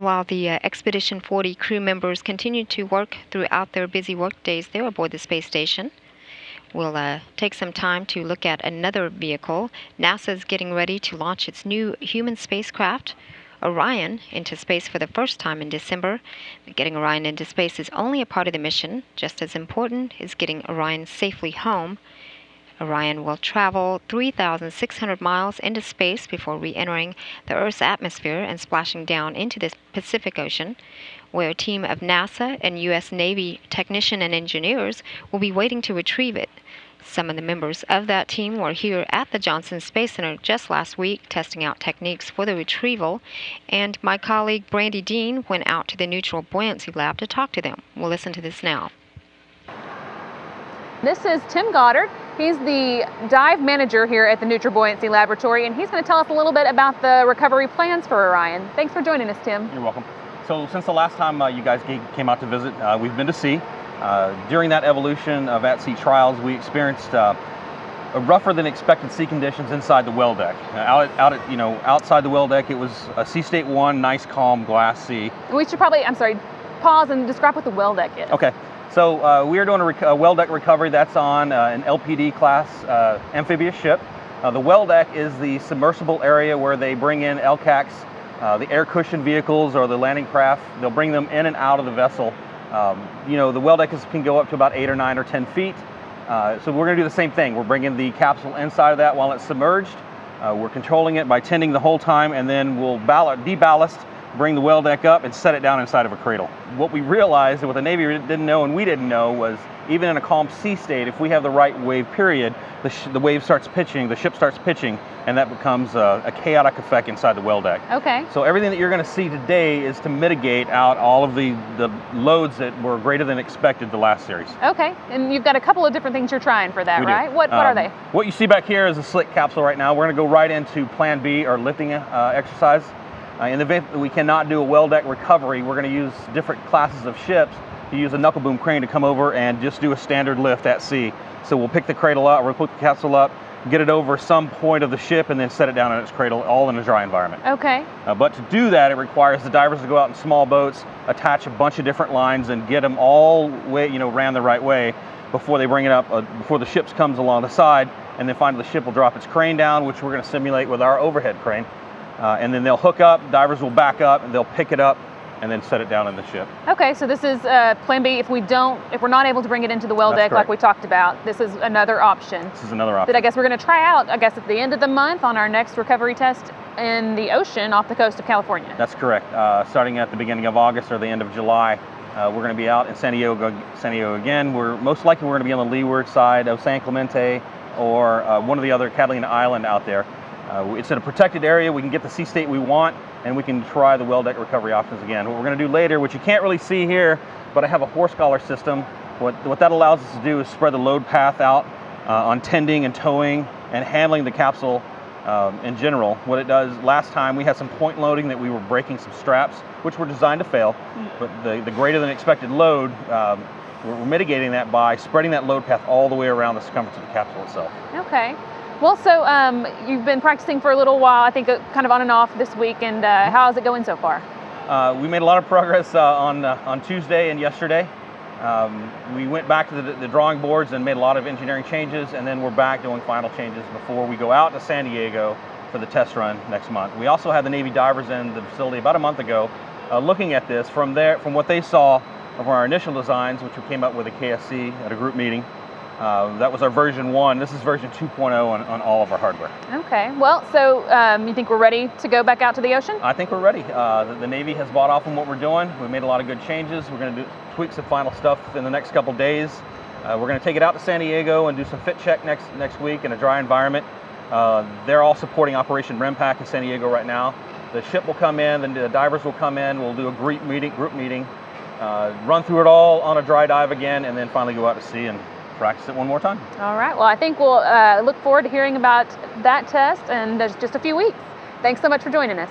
While the Expedition 40 crew members continue to work throughout their busy work days there aboard the space station, we'll take some time to look at another vehicle. NASA's getting ready to launch its new human spacecraft, Orion, into space for the first time in December. Getting Orion into space is only a part of the mission. Just as important is getting Orion safely home. Orion will travel 3,600 miles into space before re-entering the Earth's atmosphere and splashing down into the Pacific Ocean, where a team of NASA and U.S. Navy technicians and engineers will be waiting to retrieve it. Some of the members of that team were here at the Johnson Space Center just last week testing out techniques for the retrieval, and my colleague Brandy Dean went out to the Neutral Buoyancy Lab to talk to them. We'll listen to this now. This is Tim Goddard. He's the dive manager here at the Neutral Buoyancy Laboratory, and he's going to tell us a little bit about the recovery plans for Orion. Thanks for joining us, Tim. You're welcome. So since the last time you guys came out to visit, we've been to sea. During that evolution of at-sea trials, we experienced rougher than expected sea conditions inside the well deck. Outside the well deck, it was a sea state 1, nice, calm, glass sea. We should probably, pause and describe what the well deck is. Okay. So we are doing a well deck recovery. That's on an LPD class amphibious ship. The well deck is the submersible area where they bring in LCACs, the air cushion vehicles or the landing craft. They'll bring them in and out of the vessel. The well deck can go up to about 8 or 9 or 10 feet. So we're going to do the same thing. We're bringing the capsule inside of that while it's submerged. We're controlling it by tending the whole time, and then we'll deballast, bring the well deck up, and set it down inside of a cradle. What we realized, and what the Navy didn't know and we didn't know, was even in a calm sea state, if we have the right wave period, the wave starts pitching, the ship starts pitching, and that becomes a chaotic effect inside the well deck. Okay. So everything that you're going to see today is to mitigate out all of the loads that were greater than expected the last series. Okay, and you've got a couple of different things you're trying for that, right? What are they? What you see back here is a slick capsule right now. We're going to go right into Plan B, or lifting exercise. In the event that we cannot do a well deck recovery, we're going to use different classes of ships to use a knuckle boom crane to come over and just do a standard lift at sea. So we'll pick the cradle up, we'll put the capsule up, get it over some point of the ship, and then set it down in its cradle, all in a dry environment. Okay. But to do that, it requires the divers to go out in small boats, attach a bunch of different lines, and get them all ran the right way before they bring it up, before the ship comes along the side, and then finally the ship will drop its crane down, which we're going to simulate with our overhead crane. And then they'll hook up, divers will back up, and they'll pick it up and then set it down in the ship. Okay, so this is Plan B. If we're not able to bring it into the well deck like we talked about, this is another option. This is another option. That I guess we're going to try out, at the end of the month on our next recovery test in the ocean off the coast of California. That's correct. Starting at the beginning of August or the end of July, we're going to be out in San Diego again. Most likely we're going to be on the leeward side of San Clemente or one of the other Catalina Island out there. It's in a protected area. We can get the sea state we want, and we can try the well deck recovery options again. What we're going to do later, which you can't really see here, but I have a horse collar system. What that allows us to do is spread the load path out on tending and towing and handling the capsule in general. What it does, last time we had some point loading that we were breaking some straps, which were designed to fail, but the greater than expected load, we're mitigating that by spreading that load path all the way around the circumference of the capsule itself. Okay. Well, so you've been practicing for a little while, I think kind of on and off this week, and how is it going so far? We made a lot of progress on Tuesday and yesterday. We went back to the drawing boards and made a lot of engineering changes, and then we're back doing final changes before we go out to San Diego for the test run next month. We also had the Navy divers in the facility about a month ago looking at this from what they saw of our initial designs, which we came up with at KSC at a group meeting. That was our version 1. This is version 2.0 on all of our hardware. Okay. Well, so you think we're ready to go back out to the ocean? I think we're ready. The Navy has bought off on what we're doing. We made a lot of good changes. We're going to tweak some final stuff in the next couple days. We're going to take it out to San Diego and do some fit check next week in a dry environment. They're all supporting Operation REMPAC in San Diego right now. The ship will come in, then the divers will come in. We'll do a group meeting, run through it all on a dry dive again, and then finally go out to sea and practice it one more time. All right. Well, I think we'll look forward to hearing about that test in just a few weeks. Thanks so much for joining us.